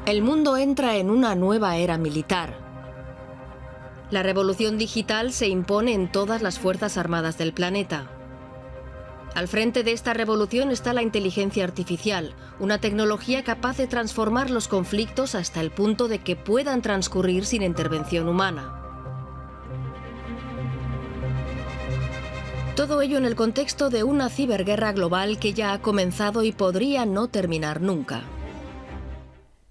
El mundo entra en una nueva era militar. La revolución digital se impone en todas las fuerzas armadas del planeta. Al frente de esta revolución está la inteligencia artificial, una tecnología capaz de transformar los conflictos hasta el punto de que puedan transcurrir sin intervención humana. Todo ello en el contexto de una ciberguerra global que ya ha comenzado y podría no terminar nunca.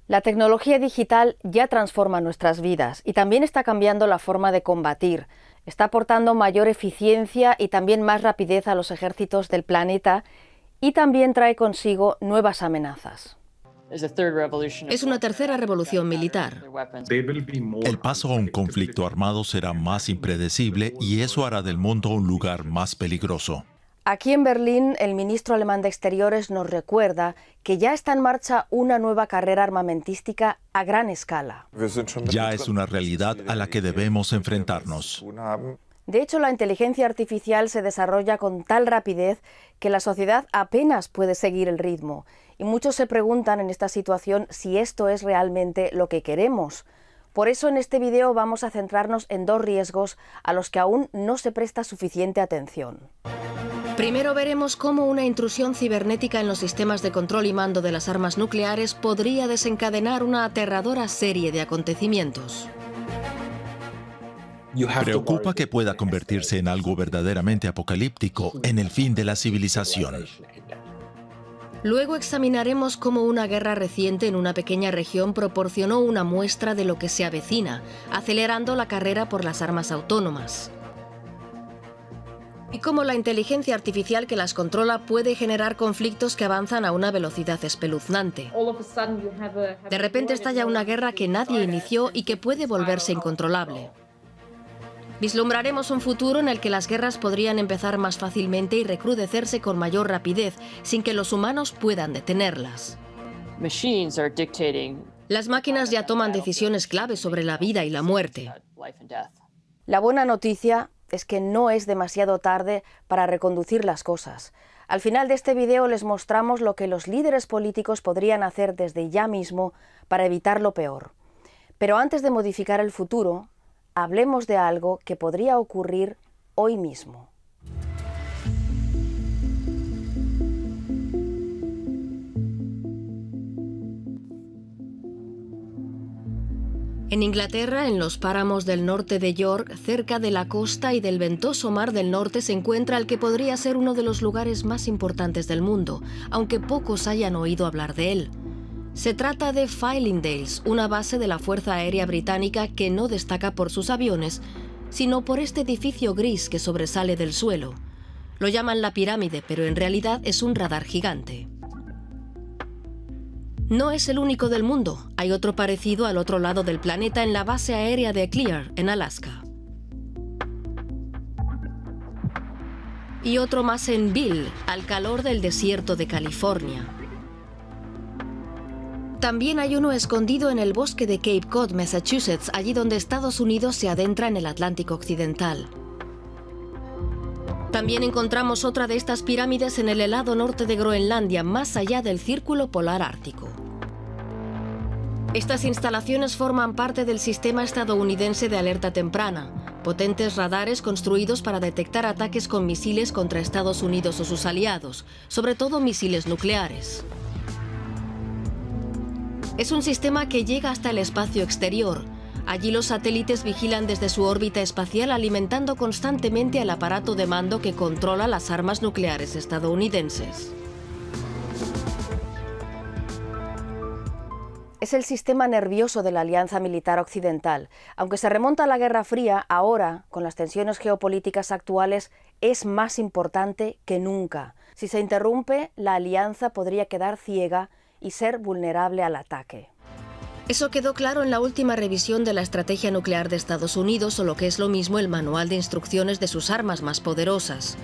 La tecnología digital ya transforma nuestras vidas y también está cambiando la forma de combatir. Está aportando mayor eficiencia y también más rapidez a los ejércitos del planeta y también trae consigo nuevas amenazas. Es una tercera revolución militar. El paso a un conflicto armado será más impredecible y eso hará del mundo un lugar más peligroso. Aquí en Berlín, el ministro alemán de Exteriores nos recuerda que ya está en marcha una nueva carrera armamentística a gran escala. Ya es una realidad a la que debemos enfrentarnos. De hecho, la inteligencia artificial se desarrolla con tal rapidez que la sociedad apenas puede seguir el ritmo. Y muchos se preguntan en esta situación si esto es realmente lo que queremos. Por eso en este video vamos a centrarnos en dos riesgos a los que aún no se presta suficiente atención. Primero veremos cómo una intrusión cibernética en los sistemas de control y mando de las armas nucleares podría desencadenar una aterradora serie de acontecimientos. Preocupa que pueda convertirse en algo verdaderamente apocalíptico, en el fin de la civilización. Luego examinaremos cómo una guerra reciente en una pequeña región proporcionó una muestra de lo que se avecina, acelerando la carrera por las armas autónomas. Y cómo la inteligencia artificial que las controla puede generar conflictos que avanzan a una velocidad espeluznante. De repente estalla una guerra que nadie inició y que puede volverse incontrolable. Vislumbraremos un futuro en el que las guerras podrían empezar más fácilmente y recrudecerse con mayor rapidez, sin que los humanos puedan detenerlas. Las máquinas ya toman decisiones clave sobre la vida y la muerte. La buena noticia es que no es demasiado tarde para reconducir las cosas. Al final de este video les mostramos lo que los líderes políticos podrían hacer desde ya mismo para evitar lo peor. Pero antes de modificar el futuro, hablemos de algo que podría ocurrir hoy mismo. En Inglaterra, en los páramos del norte de York, cerca de la costa y del ventoso mar del norte, se encuentra el que podría ser uno de los lugares más importantes del mundo, aunque pocos hayan oído hablar de él. Se trata de Fylingdales, una base de la Fuerza Aérea Británica que no destaca por sus aviones, sino por este edificio gris que sobresale del suelo. Lo llaman la pirámide, pero en realidad es un radar gigante. No es el único del mundo. Hay otro parecido al otro lado del planeta en la base aérea de Clear, en Alaska. Y otro más en Beale, al calor del desierto de California. También hay uno escondido en el bosque de Cape Cod, Massachusetts, allí donde Estados Unidos se adentra en el Atlántico Occidental. También encontramos otra de estas pirámides en el helado norte de Groenlandia, más allá del Círculo Polar Ártico. Estas instalaciones forman parte del sistema estadounidense de alerta temprana, potentes radares construidos para detectar ataques con misiles contra Estados Unidos o sus aliados, sobre todo misiles nucleares. Es un sistema que llega hasta el espacio exterior. Allí los satélites vigilan desde su órbita espacial alimentando constantemente al aparato de mando que controla las armas nucleares estadounidenses. Es el sistema nervioso de la Alianza Militar Occidental. Aunque se remonta a la Guerra Fría, ahora, con las tensiones geopolíticas actuales, es más importante que nunca. Si se interrumpe, la alianza podría quedar ciega y ser vulnerable al ataque. Eso quedó claro en la última revisión de la estrategia nuclear de Estados Unidos, o lo que es lo mismo el manual de instrucciones de sus armas más poderosas.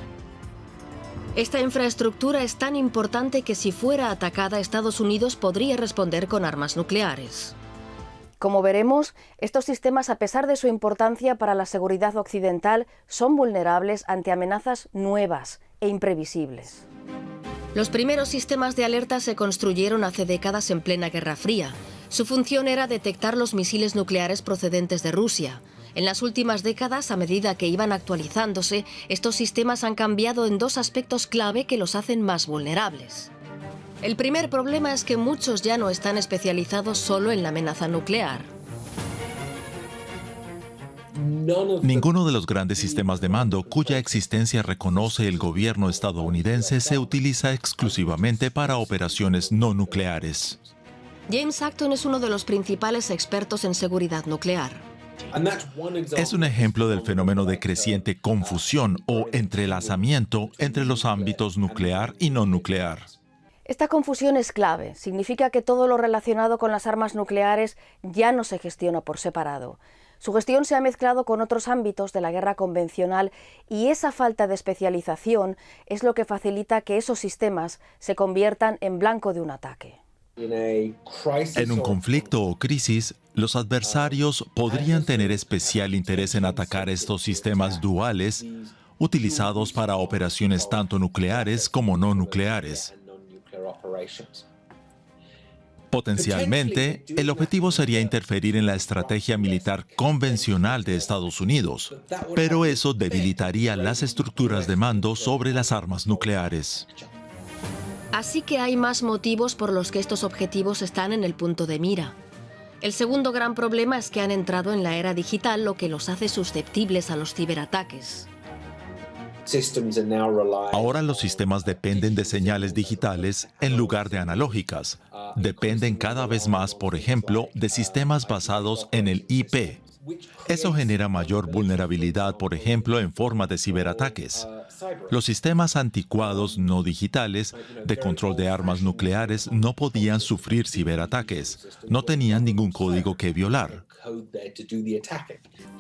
Esta infraestructura es tan importante que si fuera atacada, Estados Unidos podría responder con armas nucleares. Como veremos, estos sistemas, a pesar de su importancia para la seguridad occidental, son vulnerables ante amenazas nuevas e imprevisibles. Los primeros sistemas de alerta se construyeron hace décadas en plena Guerra Fría. Su función era detectar los misiles nucleares procedentes de Rusia. En las últimas décadas, a medida que iban actualizándose, estos sistemas han cambiado en dos aspectos clave que los hacen más vulnerables. El primer problema es que muchos ya no están especializados solo en la amenaza nuclear. Ninguno de los grandes sistemas de mando cuya existencia reconoce el gobierno estadounidense se utiliza exclusivamente para operaciones no nucleares. James Acton es uno de los principales expertos en seguridad nuclear. Es un ejemplo del fenómeno de creciente confusión o entrelazamiento entre los ámbitos nuclear y no nuclear. Esta confusión es clave. Significa que todo lo relacionado con las armas nucleares ya no se gestiona por separado. Su gestión se ha mezclado con otros ámbitos de la guerra convencional y esa falta de especialización es lo que facilita que esos sistemas se conviertan en blanco de un ataque. En un conflicto o crisis, los adversarios podrían tener especial interés en atacar estos sistemas duales utilizados para operaciones tanto nucleares como no nucleares. Potencialmente, el objetivo sería interferir en la estrategia militar convencional de Estados Unidos, pero eso debilitaría las estructuras de mando sobre las armas nucleares. Así que hay más motivos por los que estos objetivos están en el punto de mira. El segundo gran problema es que han entrado en la era digital, lo que los hace susceptibles a los ciberataques. Ahora los sistemas dependen de señales digitales en lugar de analógicas. Dependen cada vez más, por ejemplo, de sistemas basados en el IP. Eso genera mayor vulnerabilidad, por ejemplo, en forma de ciberataques. Los sistemas anticuados no digitales de control de armas nucleares no podían sufrir ciberataques. No tenían ningún código que violar.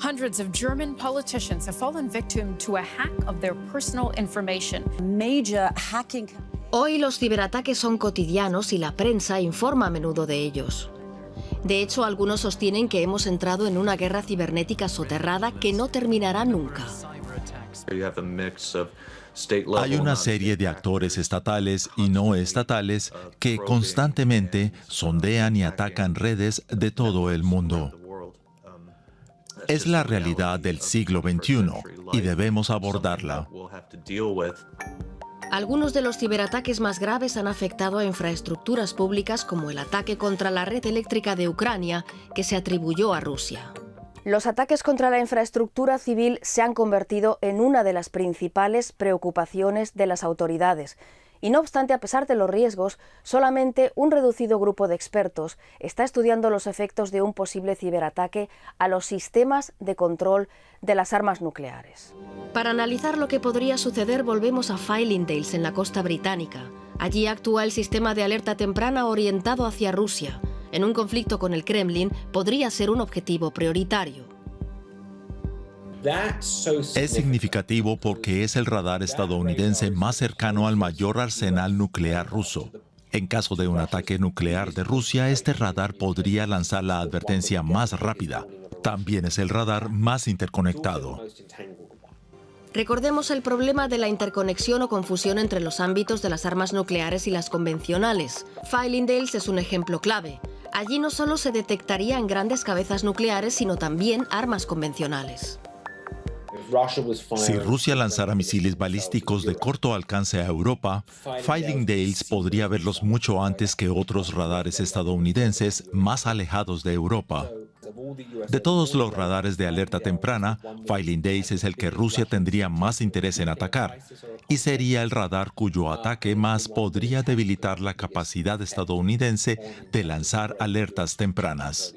Hundreds of German politicians have fallen victim to a hack of their personal information. Major hacking. Hoy los ciberataques son cotidianos y la prensa informa a menudo de ellos. De hecho, algunos sostienen que hemos entrado en una guerra cibernética soterrada que no terminará nunca. Hay una serie de actores estatales y no estatales que constantemente sondean y atacan redes de todo el mundo. Es la realidad del siglo XXI y debemos abordarla. Algunos de los ciberataques más graves han afectado a infraestructuras públicas, como el ataque contra la red eléctrica de Ucrania, que se atribuyó a Rusia. Los ataques contra la infraestructura civil se han convertido en una de las principales preocupaciones de las autoridades. Y no obstante, a pesar de los riesgos, solamente un reducido grupo de expertos está estudiando los efectos de un posible ciberataque a los sistemas de control de las armas nucleares. Para analizar lo que podría suceder, volvemos a Fylingdales, en la costa británica. Allí actúa el sistema de alerta temprana orientado hacia Rusia. En un conflicto con el Kremlin, podría ser un objetivo prioritario. Es significativo porque es el radar estadounidense más cercano al mayor arsenal nuclear ruso. En caso de un ataque nuclear de Rusia, este radar podría lanzar la advertencia más rápida. También es el radar más interconectado. Recordemos el problema de la interconexión o confusión entre los ámbitos de las armas nucleares y las convencionales. Fylingdales es un ejemplo clave. Allí no solo se detectarían grandes cabezas nucleares, sino también armas convencionales. Si Rusia lanzara misiles balísticos de corto alcance a Europa, Fylingdales podría verlos mucho antes que otros radares estadounidenses más alejados de Europa. De todos los radares de alerta temprana, Fylingdales es el que Rusia tendría más interés en atacar, y sería el radar cuyo ataque más podría debilitar la capacidad estadounidense de lanzar alertas tempranas.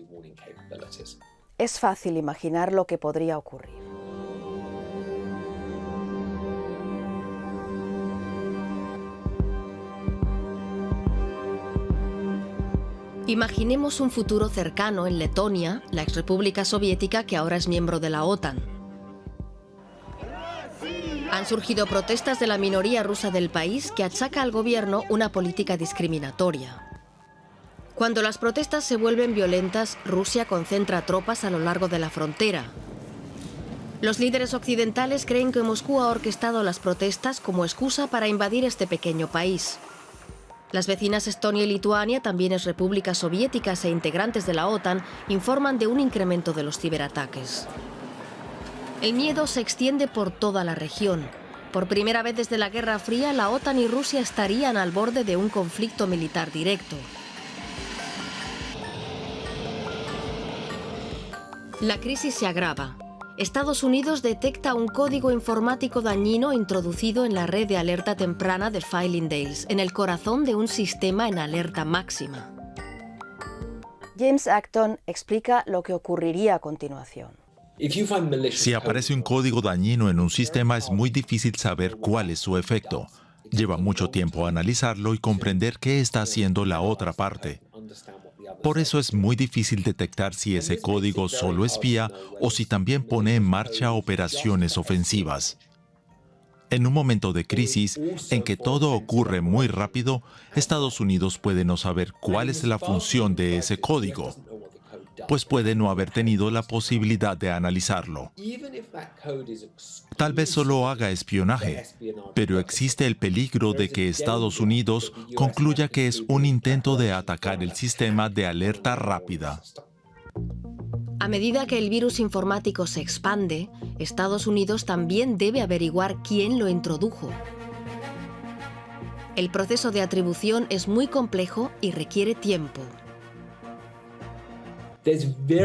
Es fácil imaginar lo que podría ocurrir. Imaginemos un futuro cercano en Letonia, la exrepública soviética que ahora es miembro de la OTAN. Han surgido protestas de la minoría rusa del país que achaca al gobierno una política discriminatoria. Cuando las protestas se vuelven violentas, Rusia concentra tropas a lo largo de la frontera. Los líderes occidentales creen que Moscú ha orquestado las protestas como excusa para invadir este pequeño país. Las vecinas Estonia y Lituania, también repúblicas soviéticas e integrantes de la OTAN, informan de un incremento de los ciberataques. El miedo se extiende por toda la región. Por primera vez desde la Guerra Fría, la OTAN y Rusia estarían al borde de un conflicto militar directo. La crisis se agrava. Estados Unidos detecta un código informático dañino introducido en la red de alerta temprana de Fillingdales, en el corazón de un sistema en alerta máxima. James Acton explica lo que ocurriría a continuación. Si aparece un código dañino en un sistema, es muy difícil saber cuál es su efecto. Lleva mucho tiempo analizarlo y comprender qué está haciendo la otra parte. Por eso es muy difícil detectar si ese código solo espía o si también pone en marcha operaciones ofensivas. En un momento de crisis, en que todo ocurre muy rápido, Estados Unidos puede no saber cuál es la función de ese código, pues puede no haber tenido la posibilidad de analizarlo. Tal vez solo haga espionaje, pero existe el peligro de que Estados Unidos concluya que es un intento de atacar el sistema de alerta rápida. A medida que el virus informático se expande, Estados Unidos también debe averiguar quién lo introdujo. El proceso de atribución es muy complejo y requiere tiempo.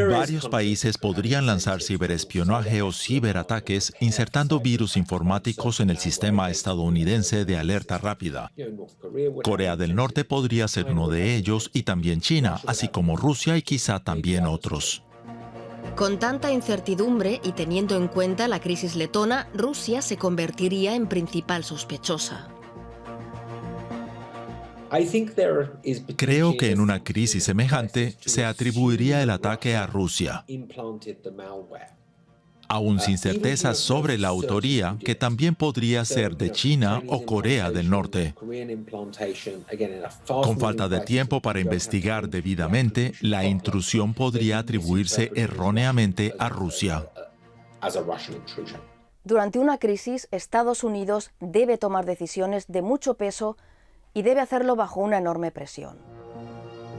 Varios países podrían lanzar ciberespionaje o ciberataques insertando virus informáticos en el sistema estadounidense de alerta rápida. Corea del Norte podría ser uno de ellos y también China, así como Rusia y quizá también otros. Con tanta incertidumbre y teniendo en cuenta la crisis letona, Rusia se convertiría en principal sospechosa. Creo que en una crisis semejante se atribuiría el ataque a Rusia, aún sin certeza sobre la autoría, que también podría ser de China o Corea del Norte. Con falta de tiempo para investigar debidamente, la intrusión podría atribuirse erróneamente a Rusia. Durante una crisis, Estados Unidos debe tomar decisiones de mucho peso y debe hacerlo bajo una enorme presión.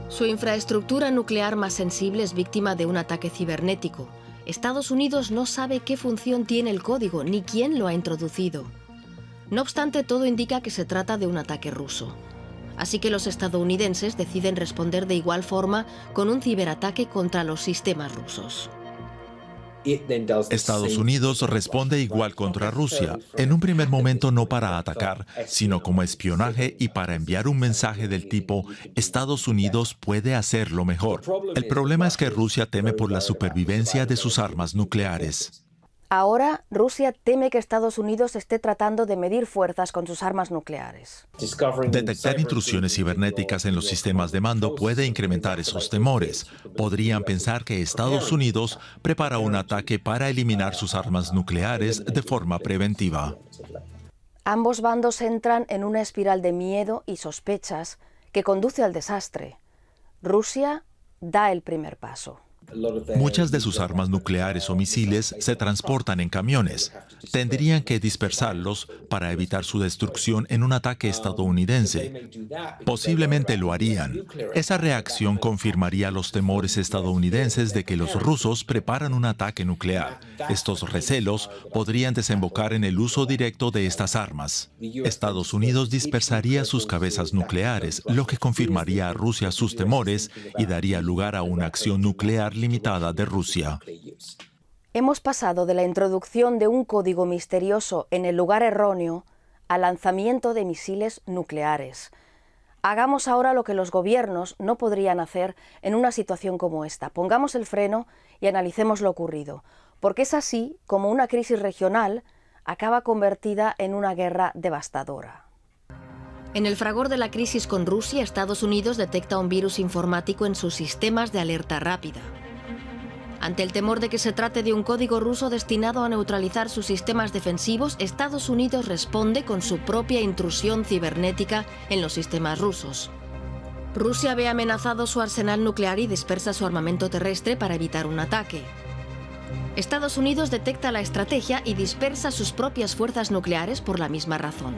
Su infraestructura nuclear más sensible es víctima de un ataque cibernético. Estados Unidos no sabe qué función tiene el código ni quién lo ha introducido. No obstante, todo indica que se trata de un ataque ruso. Así que los estadounidenses deciden responder de igual forma con un ciberataque contra los sistemas rusos. Estados Unidos responde igual contra Rusia, en un primer momento no para atacar, sino como espionaje y para enviar un mensaje del tipo «Estados Unidos puede hacerlo mejor». El problema es que Rusia teme por la supervivencia de sus armas nucleares. Ahora, Rusia teme que Estados Unidos esté tratando de medir fuerzas con sus armas nucleares. Detectar intrusiones cibernéticas en los sistemas de mando puede incrementar esos temores. Podrían pensar que Estados Unidos prepara un ataque para eliminar sus armas nucleares de forma preventiva. Ambos bandos entran en una espiral de miedo y sospechas que conduce al desastre. Rusia da el primer paso. Muchas de sus armas nucleares o misiles se transportan en camiones. Tendrían que dispersarlos para evitar su destrucción en un ataque estadounidense. Posiblemente lo harían. Esa reacción confirmaría los temores estadounidenses de que los rusos preparan un ataque nuclear. Estos recelos podrían desembocar en el uso directo de estas armas. Estados Unidos dispersaría sus cabezas nucleares, lo que confirmaría a Rusia sus temores y daría lugar a una acción nuclear limitada de Rusia. Hemos pasado de la introducción de un código misterioso en el lugar erróneo al lanzamiento de misiles nucleares. Hagamos ahora lo que los gobiernos no podrían hacer en una situación como esta. Pongamos el freno y analicemos lo ocurrido, porque es así como una crisis regional acaba convertida en una guerra devastadora. En el fragor de la crisis con Rusia, Estados Unidos detecta un virus informático en sus sistemas de alerta rápida. Ante el temor de que se trate de un código ruso destinado a neutralizar sus sistemas defensivos, Estados Unidos responde con su propia intrusión cibernética en los sistemas rusos. Rusia ve amenazado su arsenal nuclear y dispersa su armamento terrestre para evitar un ataque. Estados Unidos detecta la estrategia y dispersa sus propias fuerzas nucleares por la misma razón.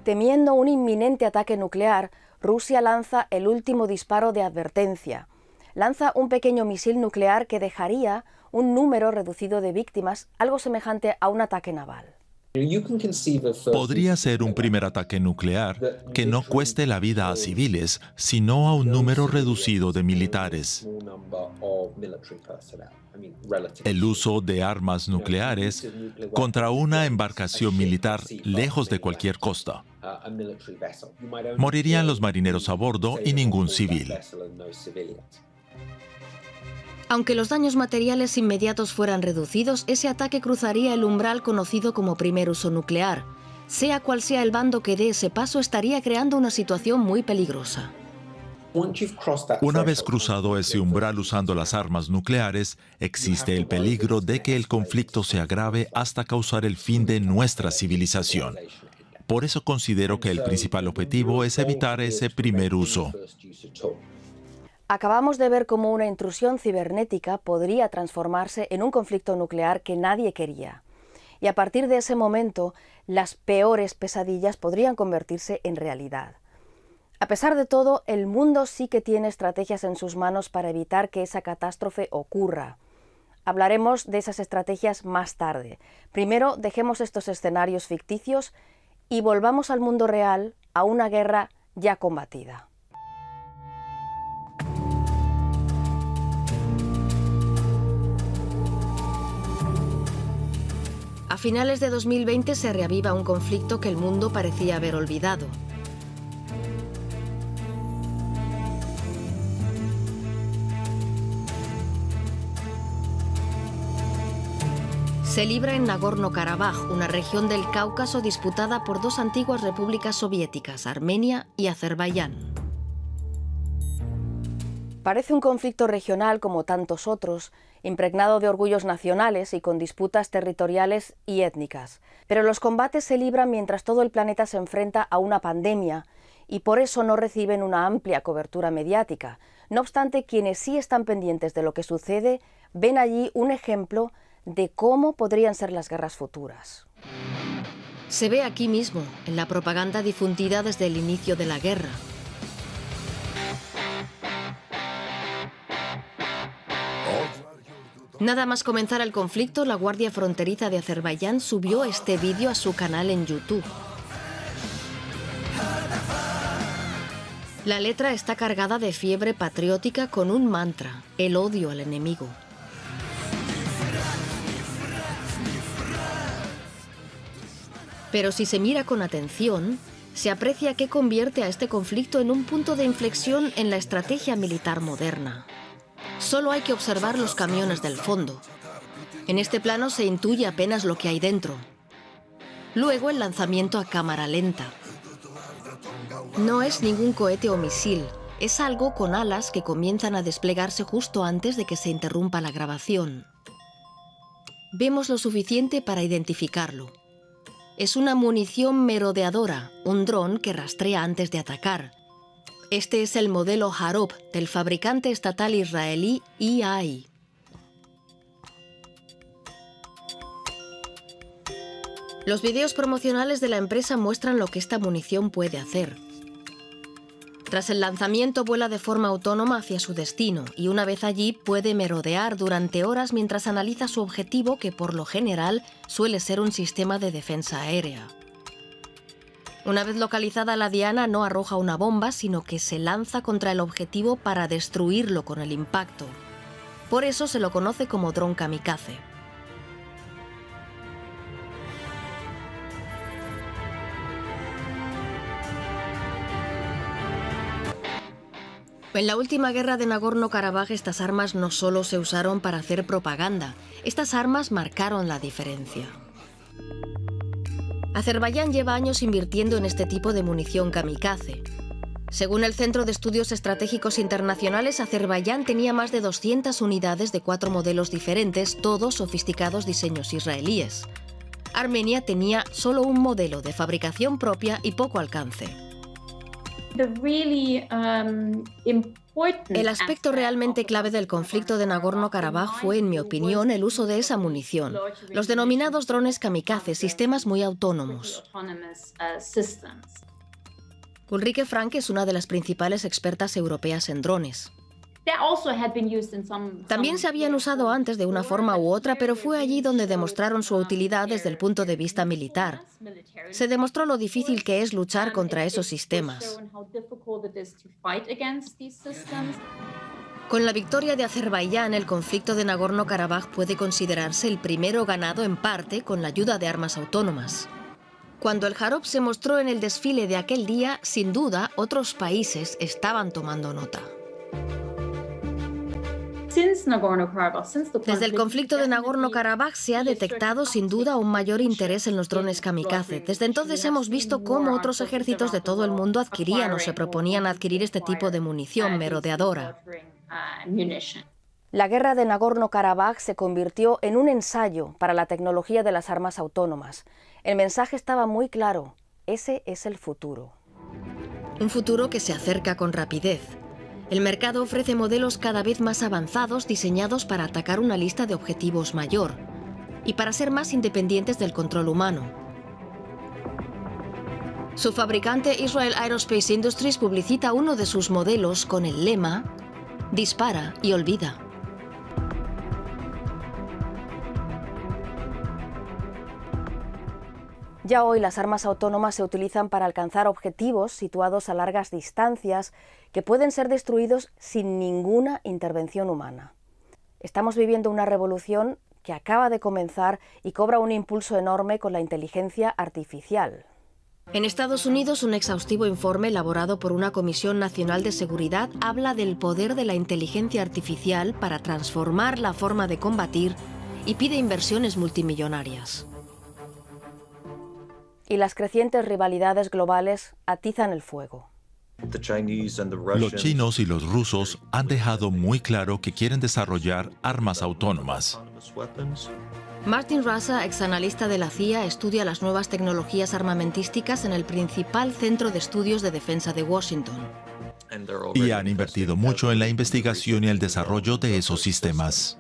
Temiendo un inminente ataque nuclear, Rusia lanza el último disparo de advertencia. Lanza un pequeño misil nuclear que dejaría un número reducido de víctimas, algo semejante a un ataque naval. Podría ser un primer ataque nuclear que no cueste la vida a civiles, sino a un número reducido de militares. El uso de armas nucleares contra una embarcación militar lejos de cualquier costa. Morirían los marineros a bordo y ningún civil. Aunque los daños materiales inmediatos fueran reducidos, ese ataque cruzaría el umbral conocido como primer uso nuclear. Sea cual sea el bando que dé ese paso, estaría creando una situación muy peligrosa. Una vez cruzado ese umbral usando las armas nucleares, existe el peligro de que el conflicto se agrave hasta causar el fin de nuestra civilización. Por eso considero que el principal objetivo es evitar ese primer uso. Acabamos de ver cómo una intrusión cibernética podría transformarse en un conflicto nuclear que nadie quería. Y a partir de ese momento, las peores pesadillas podrían convertirse en realidad. A pesar de todo, el mundo sí que tiene estrategias en sus manos para evitar que esa catástrofe ocurra. Hablaremos de esas estrategias más tarde. Primero, dejemos estos escenarios ficticios y volvamos al mundo real, a una guerra ya combatida. A finales de 2020 se reaviva un conflicto que el mundo parecía haber olvidado. Se libra en Nagorno-Karabaj, una región del Cáucaso disputada por dos antiguas repúblicas soviéticas, Armenia y Azerbaiyán. Parece un conflicto regional como tantos otros, impregnado de orgullos nacionales y con disputas territoriales y étnicas. Pero los combates se libran mientras todo el planeta se enfrenta a una pandemia y por eso no reciben una amplia cobertura mediática. No obstante, quienes sí están pendientes de lo que sucede ven allí un ejemplo de cómo podrían ser las guerras futuras. Se ve aquí mismo, en la propaganda difundida desde el inicio de la guerra. Nada más comenzar el conflicto, la Guardia Fronteriza de Azerbaiyán subió este vídeo a su canal en YouTube. La letra está cargada de fiebre patriótica con un mantra, el odio al enemigo. Pero si se mira con atención, se aprecia que convierte a este conflicto en un punto de inflexión en la estrategia militar moderna. Solo hay que observar los camiones del fondo. En este plano se intuye apenas lo que hay dentro. Luego el lanzamiento a cámara lenta. No es ningún cohete o misil, es algo con alas que comienzan a desplegarse justo antes de que se interrumpa la grabación. Vemos lo suficiente para identificarlo. Es una munición merodeadora, un dron que rastrea antes de atacar. Este es el modelo Harop del fabricante estatal israelí EI. Los videos promocionales de la empresa muestran lo que esta munición puede hacer. Tras el lanzamiento vuela de forma autónoma hacia su destino y una vez allí puede merodear durante horas mientras analiza su objetivo, que por lo general suele ser un sistema de defensa aérea. Una vez localizada la diana, no arroja una bomba, sino que se lanza contra el objetivo para destruirlo con el impacto. Por eso se lo conoce como dron kamikaze. En la última guerra de Nagorno-Karabaj estas armas no solo se usaron para hacer propaganda, estas armas marcaron la diferencia. Azerbaiyán lleva años invirtiendo en este tipo de munición kamikaze. Según el Centro de Estudios Estratégicos Internacionales, Azerbaiyán tenía más de 200 unidades de 4 modelos diferentes, todos sofisticados diseños israelíes. Armenia tenía solo un modelo de fabricación propia y poco alcance. El aspecto realmente clave del conflicto de Nagorno-Karabaj fue, en mi opinión, el uso de esa munición, los denominados drones kamikaze, sistemas muy autónomos. Ulrike Frank es una de las principales expertas europeas en drones. También se habían usado antes de una forma u otra, pero fue allí donde demostraron su utilidad desde el punto de vista militar. Se demostró lo difícil que es luchar contra esos sistemas. Con la victoria de Azerbaiyán, el conflicto de Nagorno-Karabaj puede considerarse el primero ganado en parte con la ayuda de armas autónomas. Cuando el Harop se mostró en el desfile de aquel día, sin duda, otros países estaban tomando nota. Desde el conflicto de Nagorno-Karabaj se ha detectado sin duda un mayor interés en los drones kamikaze. Desde entonces hemos visto cómo otros ejércitos de todo el mundo adquirían o se proponían adquirir este tipo de munición merodeadora. La guerra de Nagorno-Karabaj se convirtió en un ensayo para la tecnología de las armas autónomas. El mensaje estaba muy claro: ese es el futuro. Un futuro que se acerca con rapidez. El mercado ofrece modelos cada vez más avanzados diseñados para atacar una lista de objetivos mayor y para ser más independientes del control humano. Su fabricante Israel Aerospace Industries publicita uno de sus modelos con el lema «Dispara y olvida». Ya hoy las armas autónomas se utilizan para alcanzar objetivos situados a largas distancias que pueden ser destruidos sin ninguna intervención humana. Estamos viviendo una revolución que acaba de comenzar y cobra un impulso enorme con la inteligencia artificial. En Estados Unidos, un exhaustivo informe elaborado por una Comisión Nacional de Seguridad habla del poder de la inteligencia artificial para transformar la forma de combatir y pide inversiones multimillonarias. Y las crecientes rivalidades globales atizan el fuego. Los chinos y los rusos han dejado muy claro que quieren desarrollar armas autónomas. Martin Rasa, exanalista de la CIA, estudia las nuevas tecnologías armamentísticas en el principal centro de estudios de defensa de Washington. Y han invertido mucho en la investigación y el desarrollo de esos sistemas.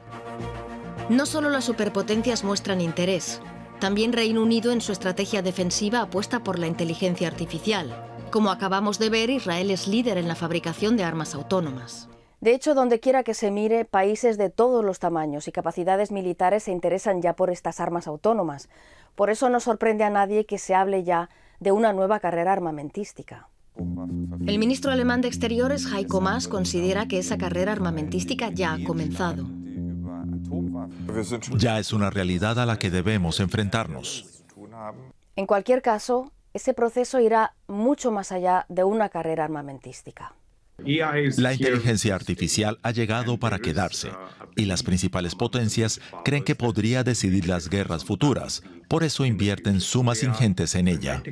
No solo las superpotencias muestran interés. También Reino Unido en su estrategia defensiva apuesta por la inteligencia artificial. Como acabamos de ver, Israel es líder en la fabricación de armas autónomas. De hecho, donde quiera que se mire, países de todos los tamaños y capacidades militares se interesan ya por estas armas autónomas. Por eso no sorprende a nadie que se hable ya de una nueva carrera armamentística. El ministro alemán de Exteriores, Heiko Maas, considera que esa carrera armamentística ya ha comenzado. Ya es una realidad a la que debemos enfrentarnos. En cualquier caso, ese proceso irá mucho más allá de una carrera armamentística. La inteligencia artificial ha llegado para quedarse y las principales potencias creen que podría decidir las guerras futuras. Por eso invierten sumas ingentes en ella.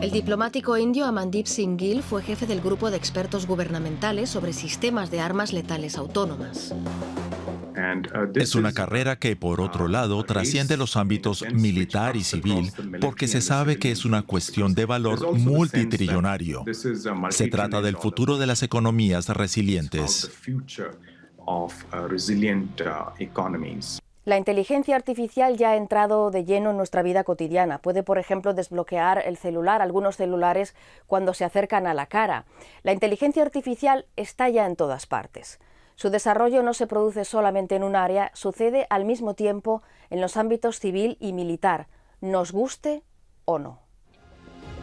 El diplomático indio Amandeep Singh Gill fue jefe del grupo de expertos gubernamentales sobre sistemas de armas letales autónomas. Es una carrera que, por otro lado, trasciende los ámbitos militar y civil porque se sabe que es una cuestión de valor multitrillonario. Se trata del futuro de las economías resilientes. La inteligencia artificial ya ha entrado de lleno en nuestra vida cotidiana. Puede, por ejemplo, desbloquear el celular, algunos celulares, cuando se acercan a la cara. La inteligencia artificial está ya en todas partes. Su desarrollo no se produce solamente en un área, sucede al mismo tiempo en los ámbitos civil y militar, nos guste o no.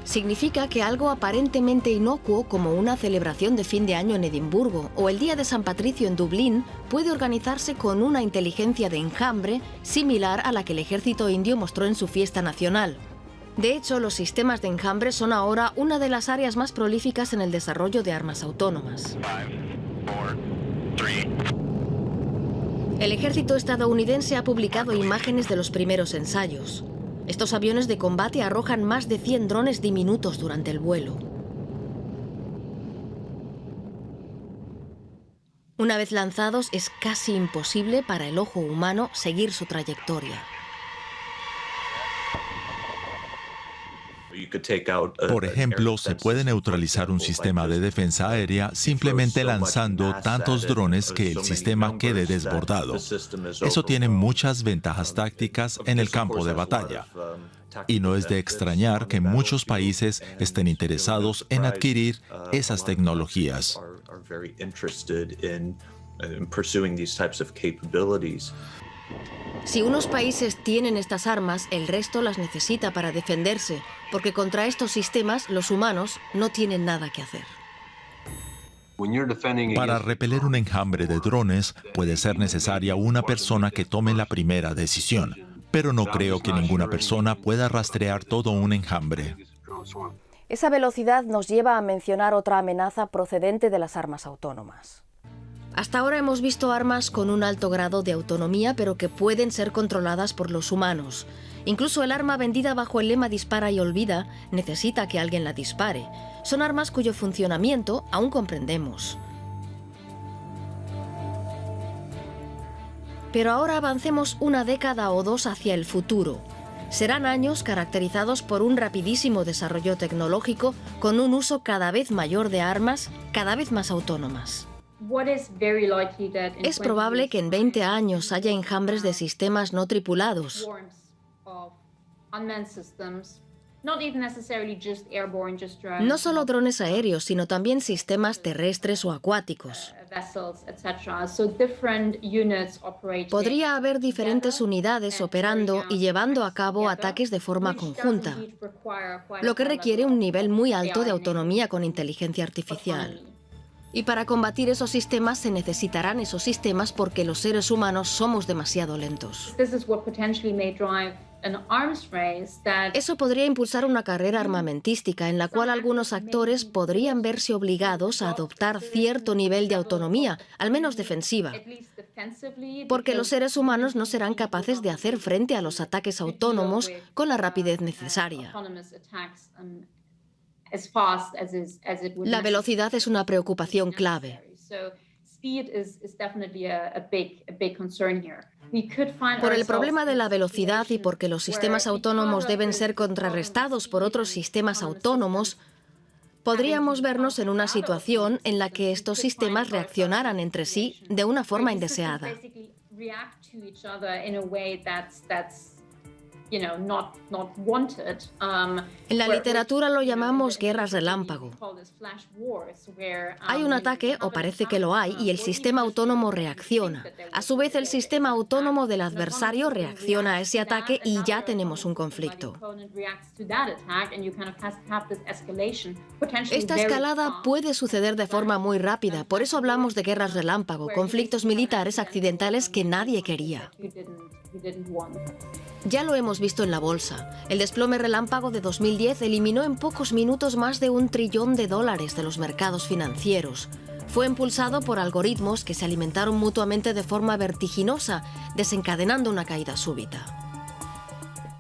Significa que algo aparentemente inocuo como una celebración de fin de año en Edimburgo o el Día de San Patricio en Dublín puede organizarse con una inteligencia de enjambre similar a la que el ejército indio mostró en su fiesta nacional. De hecho, los sistemas de enjambre son ahora una de las áreas más prolíficas en el desarrollo de armas autónomas. 5, 4, 3. El ejército estadounidense ha publicado imágenes de los primeros ensayos. Estos aviones de combate arrojan más de 100 drones diminutos durante el vuelo. Una vez lanzados, es casi imposible para el ojo humano seguir su trayectoria. Por ejemplo, se puede neutralizar un sistema de defensa aérea simplemente lanzando tantos drones que el sistema quede desbordado. Eso tiene muchas ventajas tácticas en el campo de batalla. Y no es de extrañar que muchos países estén interesados en adquirir esas tecnologías. Si unos países tienen estas armas, el resto las necesita para defenderse, porque contra estos sistemas los humanos no tienen nada que hacer. Para repeler un enjambre de drones puede ser necesaria una persona que tome la primera decisión, pero no creo que ninguna persona pueda rastrear todo un enjambre. Esa velocidad nos lleva a mencionar otra amenaza procedente de las armas autónomas. Hasta ahora hemos visto armas con un alto grado de autonomía, pero que pueden ser controladas por los humanos. Incluso el arma vendida bajo el lema dispara y olvida necesita que alguien la dispare. Son armas cuyo funcionamiento aún comprendemos. Pero ahora avancemos una década o dos hacia el futuro. Serán años caracterizados por un rapidísimo desarrollo tecnológico con un uso cada vez mayor de armas, cada vez más autónomas. Es probable que en 20 años haya enjambres de sistemas no tripulados. No solo drones aéreos, sino también sistemas terrestres o acuáticos. Podría haber diferentes unidades operando y llevando a cabo ataques de forma conjunta, lo que requiere un nivel muy alto de autonomía con inteligencia artificial. Y para combatir esos sistemas se necesitarán esos sistemas porque los seres humanos somos demasiado lentos. Eso podría impulsar una carrera armamentística en la cual algunos actores podrían verse obligados a adoptar cierto nivel de autonomía, al menos defensiva, porque los seres humanos no serán capaces de hacer frente a los ataques autónomos con la rapidez necesaria. La velocidad es una preocupación clave. Por el problema de la velocidad y porque los sistemas autónomos deben ser contrarrestados por otros sistemas autónomos, podríamos vernos en una situación en la que estos sistemas reaccionaran entre sí de una forma indeseada. En la literatura lo llamamos guerras relámpago. Hay un ataque, o parece que lo hay, y el sistema autónomo reacciona. A su vez, el sistema autónomo del adversario reacciona a ese ataque y ya tenemos un conflicto. Esta escalada puede suceder de forma muy rápida, por eso hablamos de guerras relámpago, conflictos militares accidentales que nadie quería. Ya lo hemos visto en la bolsa. El desplome relámpago de 2010 eliminó en pocos minutos más de $1 trillón de los mercados financieros. Fue impulsado por algoritmos que se alimentaron mutuamente de forma vertiginosa, desencadenando una caída súbita.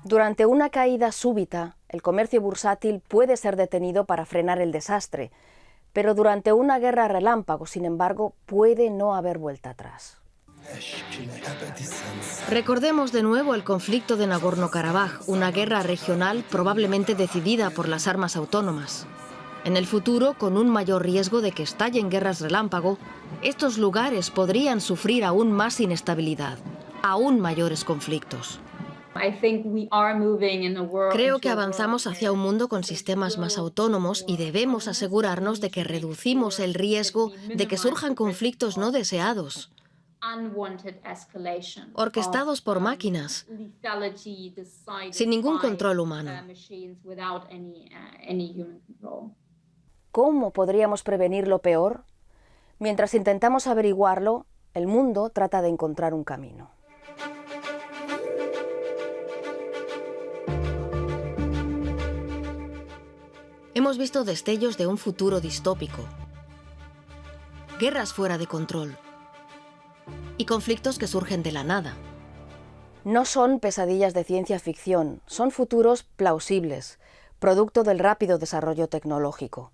Durante una caída súbita, el comercio bursátil puede ser detenido para frenar el desastre, pero durante una guerra relámpago, sin embargo, puede no haber vuelta atrás. Recordemos de nuevo el conflicto de Nagorno-Karabaj, una guerra regional probablemente decidida por las armas autónomas. En el futuro, con un mayor riesgo de que estallen guerras relámpago, estos lugares podrían sufrir aún más inestabilidad, aún mayores conflictos. Creo que avanzamos hacia un mundo con sistemas más autónomos y debemos asegurarnos de que reducimos el riesgo de que surjan conflictos no deseados, orquestados por máquinas, sin ningún control humano. ¿Cómo podríamos prevenir lo peor? Mientras intentamos averiguarlo, el mundo trata de encontrar un camino. Hemos visto destellos de un futuro distópico, guerras fuera de control y conflictos que surgen de la nada. No son pesadillas de ciencia ficción, son futuros plausibles, producto del rápido desarrollo tecnológico.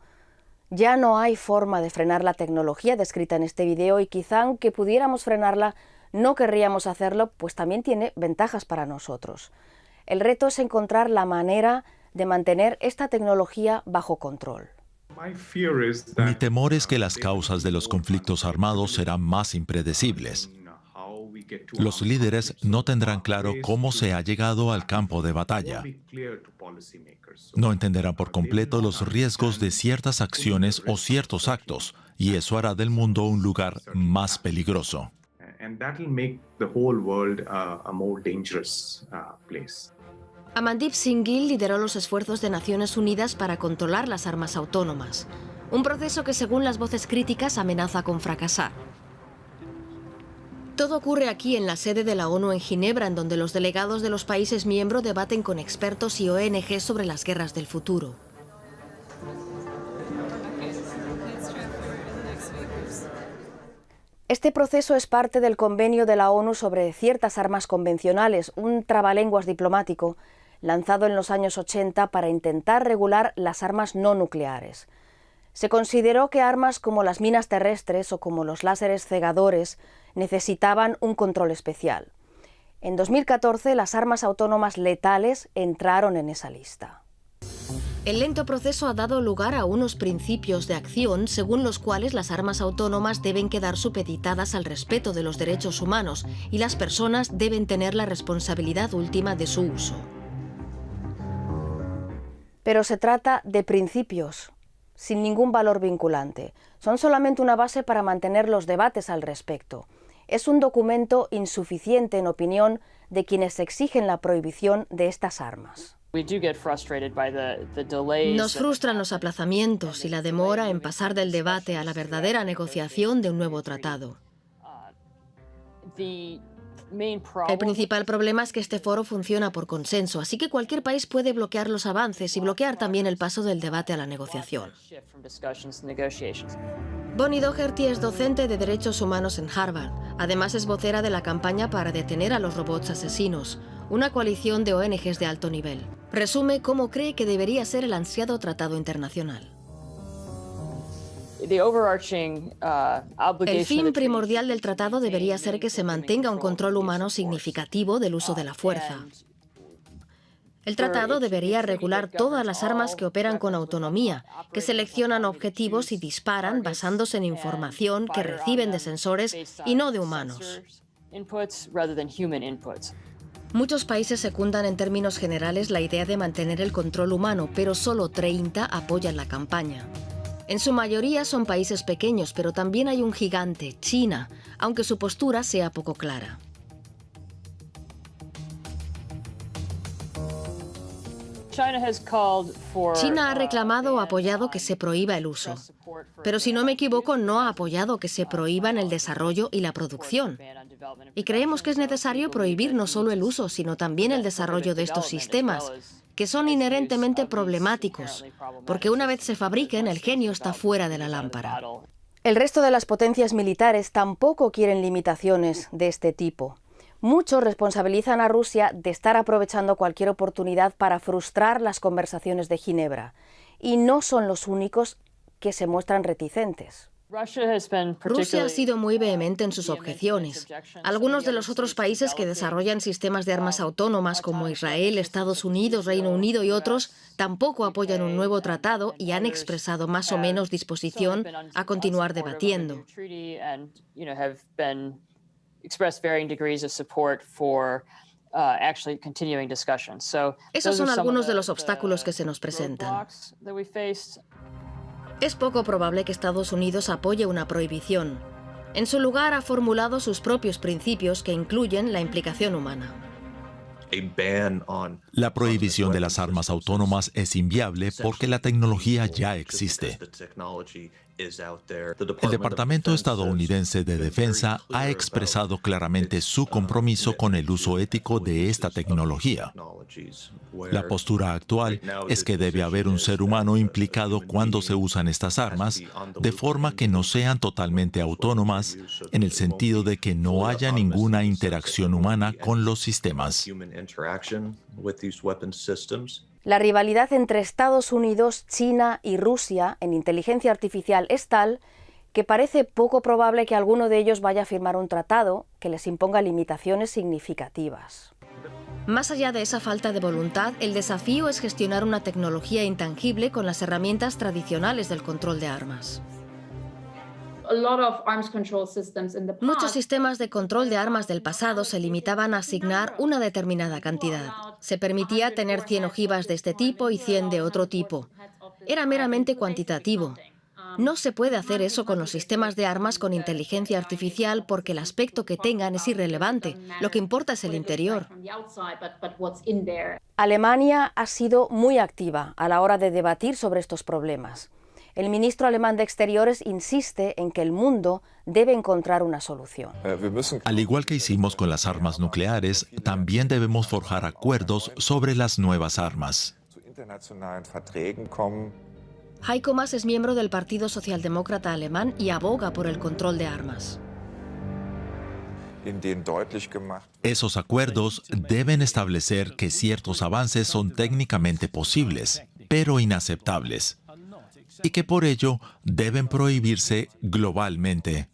Ya no hay forma de frenar la tecnología descrita en este video y quizá aunque pudiéramos frenarla, no querríamos hacerlo, pues también tiene ventajas para nosotros. El reto es encontrar la manera de mantener esta tecnología bajo control. Mi temor es que las causas de los conflictos armados serán más impredecibles. Los líderes no tendrán claro cómo se ha llegado al campo de batalla. No entenderán por completo los riesgos de ciertas acciones o ciertos actos, y eso hará del mundo un lugar más peligroso. Amandeep Singh Gill lideró los esfuerzos de Naciones Unidas para controlar las armas autónomas, un proceso que, según las voces críticas, amenaza con fracasar. Todo ocurre aquí en la sede de la ONU en Ginebra, en donde los delegados de los países miembros debaten con expertos y ONG sobre las guerras del futuro. Este proceso es parte del convenio de la ONU sobre ciertas armas convencionales, un trabalenguas diplomático lanzado en los años 80 para intentar regular las armas no nucleares. Se consideró que armas como las minas terrestres o como los láseres cegadores necesitaban un control especial. En 2014, las armas autónomas letales entraron en esa lista. El lento proceso ha dado lugar a unos principios de acción según los cuales las armas autónomas deben quedar supeditadas al respeto de los derechos humanos y las personas deben tener la responsabilidad última de su uso. Pero se trata de principios, sin ningún valor vinculante. Son solamente una base para mantener los debates al respecto. Es un documento insuficiente, en opinión de quienes exigen la prohibición de estas armas. Nos frustran los aplazamientos y la demora en pasar del debate a la verdadera negociación de un nuevo tratado. El principal problema es que este foro funciona por consenso, así que cualquier país puede bloquear los avances y bloquear también el paso del debate a la negociación. Bonnie Doherty es docente de Derechos Humanos en Harvard. Además es vocera de la campaña para detener a los robots asesinos, una coalición de ONGs de alto nivel. Resume cómo cree que debería ser el ansiado tratado internacional. El fin primordial del tratado debería ser que se mantenga un control humano significativo del uso de la fuerza. El tratado debería regular todas las armas que operan con autonomía, que seleccionan objetivos y disparan basándose en información que reciben de sensores y no de humanos. Muchos países secundan en términos generales la idea de mantener el control humano, pero solo 30 apoyan la campaña. En su mayoría son países pequeños, pero también hay un gigante, China, aunque su postura sea poco clara. China ha reclamado o apoyado que se prohíba el uso. Pero si no me equivoco, no ha apoyado que se prohíban el desarrollo y la producción. Y creemos que es necesario prohibir no solo el uso, sino también el desarrollo de estos sistemas, que son inherentemente problemáticos, porque una vez se fabriquen, el genio está fuera de la lámpara. El resto de las potencias militares tampoco quieren limitaciones de este tipo. Muchos responsabilizan a Rusia de estar aprovechando cualquier oportunidad para frustrar las conversaciones de Ginebra. Y no son los únicos que se muestran reticentes. Rusia ha sido muy vehemente en sus objeciones. Algunos de los otros países que desarrollan sistemas de armas autónomas, como Israel, Estados Unidos, Reino Unido y otros, tampoco apoyan un nuevo tratado y han expresado más o menos disposición a continuar debatiendo. Esos son algunos de los obstáculos que se nos presentan. Es poco probable que Estados Unidos apoye una prohibición. En su lugar, ha formulado sus propios principios que incluyen la implicación humana. La prohibición de las armas autónomas es inviable porque la tecnología ya existe. El Departamento estadounidense de Defensa ha expresado claramente su compromiso con el uso ético de esta tecnología. La postura actual es que debe haber un ser humano implicado cuando se usan estas armas, de forma que no sean totalmente autónomas, en el sentido de que no haya ninguna interacción humana con los sistemas. La rivalidad entre Estados Unidos, China y Rusia en inteligencia artificial es tal que parece poco probable que alguno de ellos vaya a firmar un tratado que les imponga limitaciones significativas. Más allá de esa falta de voluntad, el desafío es gestionar una tecnología intangible con las herramientas tradicionales del control de armas. Muchos sistemas de control de armas del pasado se limitaban a asignar una determinada cantidad. Se permitía tener 100 ojivas de este tipo y 100 de otro tipo. Era meramente cuantitativo. No se puede hacer eso con los sistemas de armas con inteligencia artificial porque el aspecto que tengan es irrelevante. Lo que importa es el interior. Alemania ha sido muy activa a la hora de debatir sobre estos problemas. El ministro alemán de Exteriores insiste en que el mundo debe encontrar una solución. Al igual que hicimos con las armas nucleares, también debemos forjar acuerdos sobre las nuevas armas. Heiko Maas es miembro del Partido Socialdemócrata Alemán y aboga por el control de armas. Esos acuerdos deben establecer que ciertos avances son técnicamente posibles, pero inaceptables, y que por ello deben prohibirse globalmente.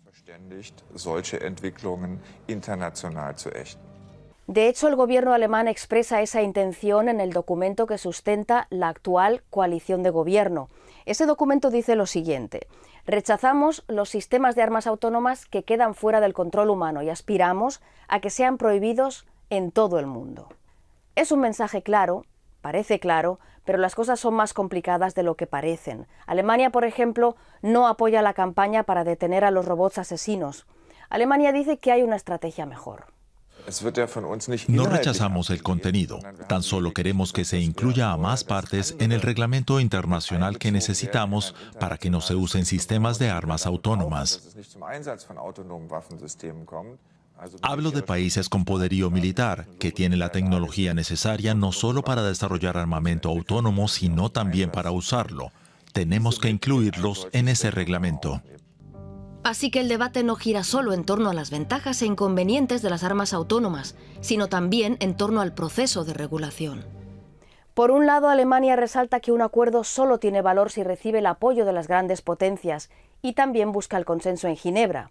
De hecho, el gobierno alemán expresa esa intención en el documento que sustenta la actual coalición de gobierno. Ese documento dice lo siguiente: rechazamos los sistemas de armas autónomas que quedan fuera del control humano y aspiramos a que sean prohibidos en todo el mundo. Es un mensaje claro, parece claro, pero las cosas son más complicadas de lo que parecen. Alemania, por ejemplo, no apoya la campaña para detener a los robots asesinos. Alemania dice que hay una estrategia mejor. No rechazamos el contenido, tan solo queremos que se incluya a más partes en el reglamento internacional que necesitamos para que no se usen sistemas de armas autónomas. Hablo de países con poderío militar, que tienen la tecnología necesaria no solo para desarrollar armamento autónomo, sino también para usarlo. Tenemos que incluirlos en ese reglamento. Así que el debate no gira solo en torno a las ventajas e inconvenientes de las armas autónomas, sino también en torno al proceso de regulación. Por un lado, Alemania resalta que un acuerdo solo tiene valor si recibe el apoyo de las grandes potencias y también busca el consenso en Ginebra.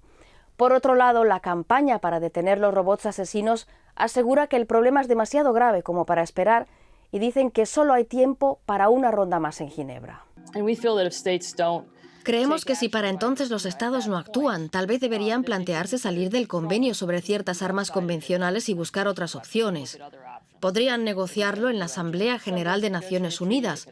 Por otro lado, la campaña para detener los robots asesinos asegura que el problema es demasiado grave como para esperar y dicen que solo hay tiempo para una ronda más en Ginebra. Creemos que si para entonces los Estados no actúan, tal vez deberían plantearse salir del convenio sobre ciertas armas convencionales y buscar otras opciones. Podrían negociarlo en la Asamblea General de Naciones Unidas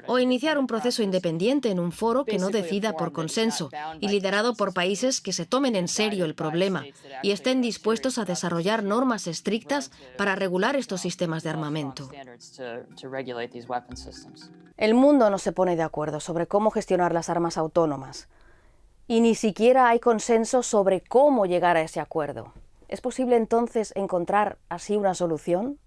o iniciar un proceso independiente en un foro que no decida por consenso y liderado por países que se tomen en serio el problema y estén dispuestos a desarrollar normas estrictas para regular estos sistemas de armamento. El mundo no se pone de acuerdo sobre cómo gestionar las armas autónomas y ni siquiera hay consenso sobre cómo llegar a ese acuerdo. ¿Es posible entonces encontrar así una solución?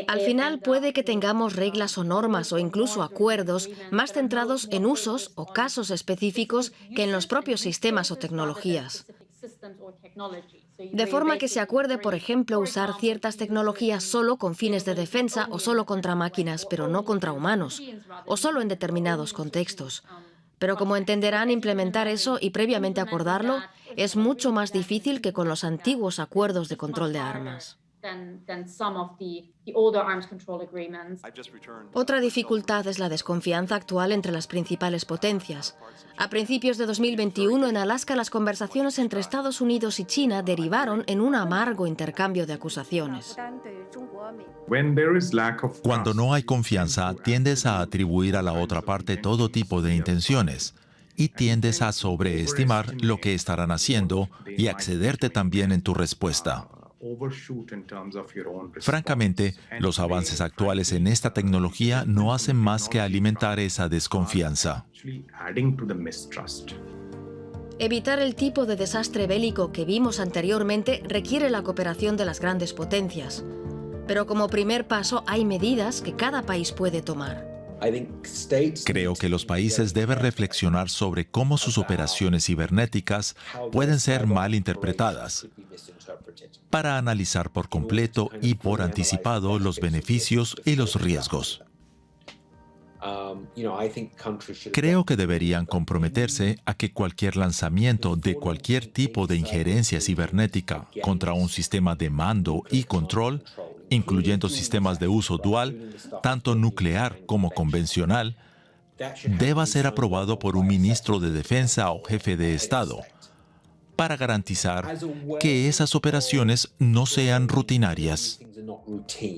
Al final puede que tengamos reglas o normas o incluso acuerdos más centrados en usos o casos específicos que en los propios sistemas o tecnologías. De forma que se acuerde, por ejemplo, usar ciertas tecnologías solo con fines de defensa o solo contra máquinas, pero no contra humanos, o solo en determinados contextos. Pero como entenderán, implementar eso y previamente acordarlo es mucho más difícil que con los antiguos acuerdos de control de armas. Otra dificultad es la desconfianza actual entre las principales potencias. A principios de 2021, en Alaska, las conversaciones entre Estados Unidos y China derivaron en un amargo intercambio de acusaciones. Cuando no hay confianza, tiendes a atribuir a la otra parte todo tipo de intenciones y tiendes a sobreestimar lo que estarán haciendo y excederte también en tu respuesta. Francamente, los avances actuales en esta tecnología no hacen más que alimentar esa desconfianza. Evitar el tipo de desastre bélico que vimos anteriormente requiere la cooperación de las grandes potencias. Pero como primer paso hay medidas que cada país puede tomar. Creo que los países deben reflexionar sobre cómo sus operaciones cibernéticas pueden ser mal interpretadas, para analizar por completo y por anticipado los beneficios y los riesgos. Creo que deberían comprometerse a que cualquier lanzamiento de cualquier tipo de injerencia cibernética contra un sistema de mando y control, incluyendo sistemas de uso dual, tanto nuclear como convencional, deba ser aprobado por un ministro de Defensa o jefe de Estado, para garantizar que esas operaciones no sean rutinarias.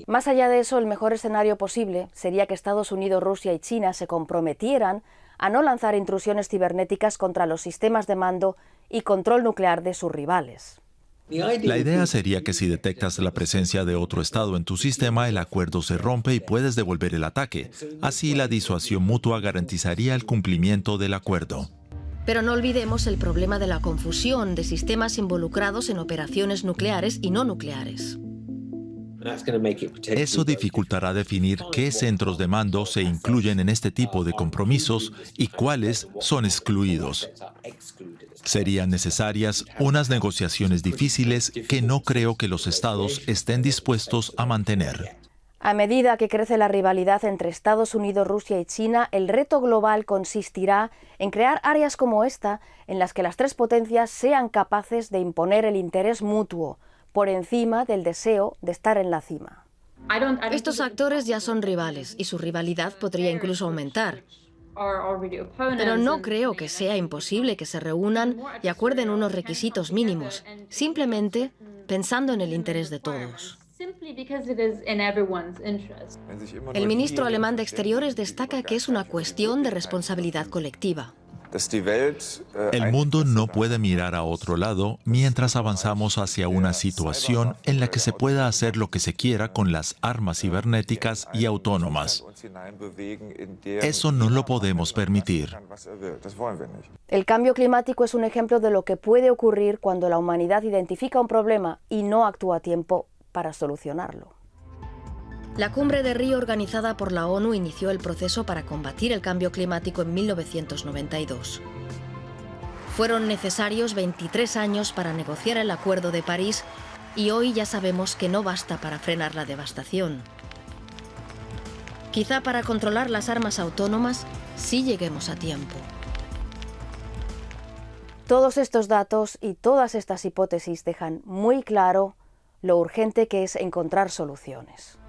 Más allá de eso, el mejor escenario posible sería que Estados Unidos, Rusia y China se comprometieran a no lanzar intrusiones cibernéticas contra los sistemas de mando y control nuclear de sus rivales. La idea sería que si detectas la presencia de otro estado en tu sistema, el acuerdo se rompe y puedes devolver el ataque. Así, la disuasión mutua garantizaría el cumplimiento del acuerdo. Pero no olvidemos el problema de la confusión de sistemas involucrados en operaciones nucleares y no nucleares. Eso dificultará definir qué centros de mando se incluyen en este tipo de compromisos y cuáles son excluidos. Serían necesarias unas negociaciones difíciles que no creo que los estados estén dispuestos a mantener. A medida que crece la rivalidad entre Estados Unidos, Rusia y China, el reto global consistirá en crear áreas como esta en las que las tres potencias sean capaces de imponer el interés mutuo por encima del deseo de estar en la cima. Estos actores ya son rivales y su rivalidad podría incluso aumentar. Pero no creo que sea imposible que se reúnan y acuerden unos requisitos mínimos, simplemente pensando en el interés de todos. El ministro alemán de Exteriores destaca que es una cuestión de responsabilidad colectiva. El mundo no puede mirar a otro lado mientras avanzamos hacia una situación en la que se pueda hacer lo que se quiera con las armas cibernéticas y autónomas. Eso no lo podemos permitir. El cambio climático es un ejemplo de lo que puede ocurrir cuando la humanidad identifica un problema y no actúa a tiempo para solucionarlo. La Cumbre de Río organizada por la ONU inició el proceso para combatir el cambio climático en 1992. Fueron necesarios 23 años para negociar el Acuerdo de París y hoy ya sabemos que no basta para frenar la devastación. Quizá para controlar las armas autónomas sí lleguemos a tiempo. Todos estos datos y todas estas hipótesis dejan muy claro lo urgente que es encontrar soluciones.